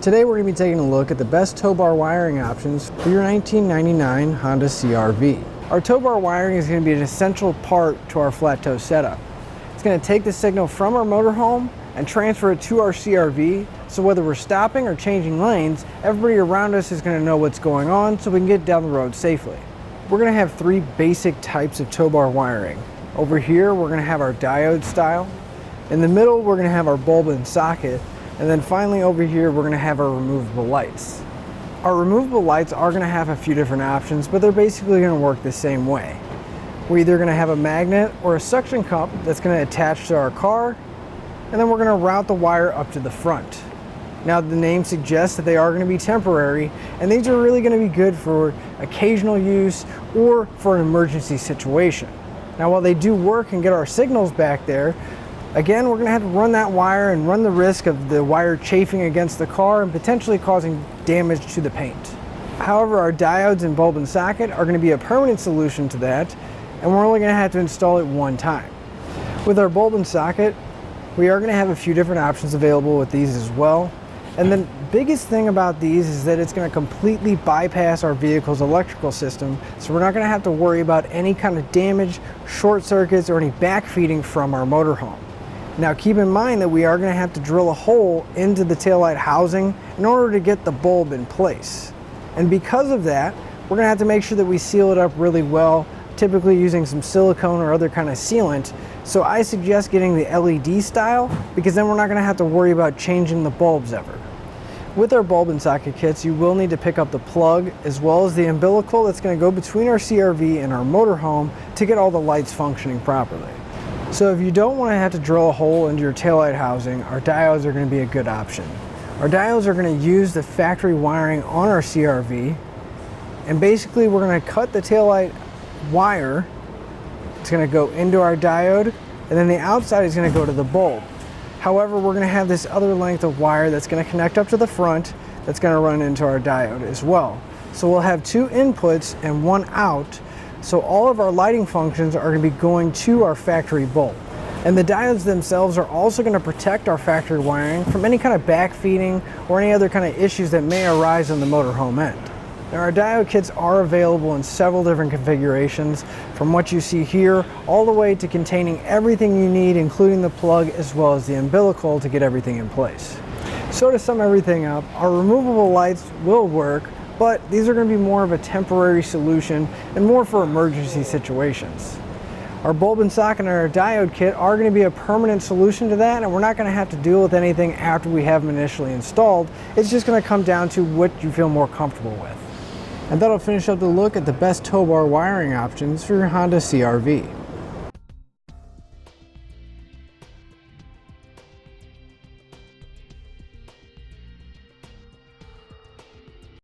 Today we're going to be taking a look at the best tow bar wiring options for your 1999 Honda CRV. Our tow bar wiring is going to be an essential part to our flat tow setup. It's going to take the signal from our motorhome and transfer it to our CRV, so whether we're stopping or changing lanes, everybody around us is going to know what's going on so we can get down the road safely. We're going to have three basic types of tow bar wiring. Over here we're going to have our diode style. In the middle we're going to have our bulb and socket. And then finally over here, we're going to have our removable lights. Our removable lights are going to have a few different options, but they're basically going to work the same way. We're either going to have a magnet or a suction cup that's going to attach to our car, and then we're going to route the wire up to the front. Now, the name suggests that they are going to be temporary, and these are really going to be good for occasional use or for an emergency situation. Now, while they do work and get our signals back there, again, we're going to have to run that wire and run the risk of the wire chafing against the car and potentially causing damage to the paint. However, our diodes and bulb and socket are going to be a permanent solution to that, and we're only going to have to install it one time. With our bulb and socket, we are going to have a few different options available with these as well. And the biggest thing about these is that it's going to completely bypass our vehicle's electrical system, so we're not going to have to worry about any kind of damage, short circuits, or any backfeeding from our motorhome. Now keep in mind that we are going to have to drill a hole into the taillight housing in order to get the bulb in place. And because of that, we're going to have to make sure that we seal it up really well, typically using some silicone or other kind of sealant. So I suggest getting the LED style, because then we're not going to have to worry about changing the bulbs ever. With our bulb and socket kits, you will need to pick up the plug as well as the umbilical that's going to go between our CRV and our motorhome to get all the lights functioning properly. So if you don't want to have to drill a hole into your taillight housing, our diodes are going to be a good option. Our diodes are going to use the factory wiring on our CRV, and basically we're going to cut the taillight wire. It's going to go into our diode, and then the outside is going to go to the bulb. However, we're going to have this other length of wire that's going to connect up to the front that's going to run into our diode as well. So we'll have two inputs and one out. So all of our lighting functions are going to be going to our factory bulb. And the diodes themselves are also going to protect our factory wiring from any kind of backfeeding or any other kind of issues that may arise on the motorhome end. Now, our diode kits are available in several different configurations, from what you see here all the way to containing everything you need, including the plug as well as the umbilical to get everything in place. So to sum everything up, our removable lights will work, but these are going to be more of a temporary solution and more for emergency situations. Our bulb and socket and our diode kit are going to be a permanent solution to that, and we're not going to have to deal with anything after we have them initially installed. It's just going to come down to what you feel more comfortable with. And that'll finish up the look at the best tow bar wiring options for your Honda CRV.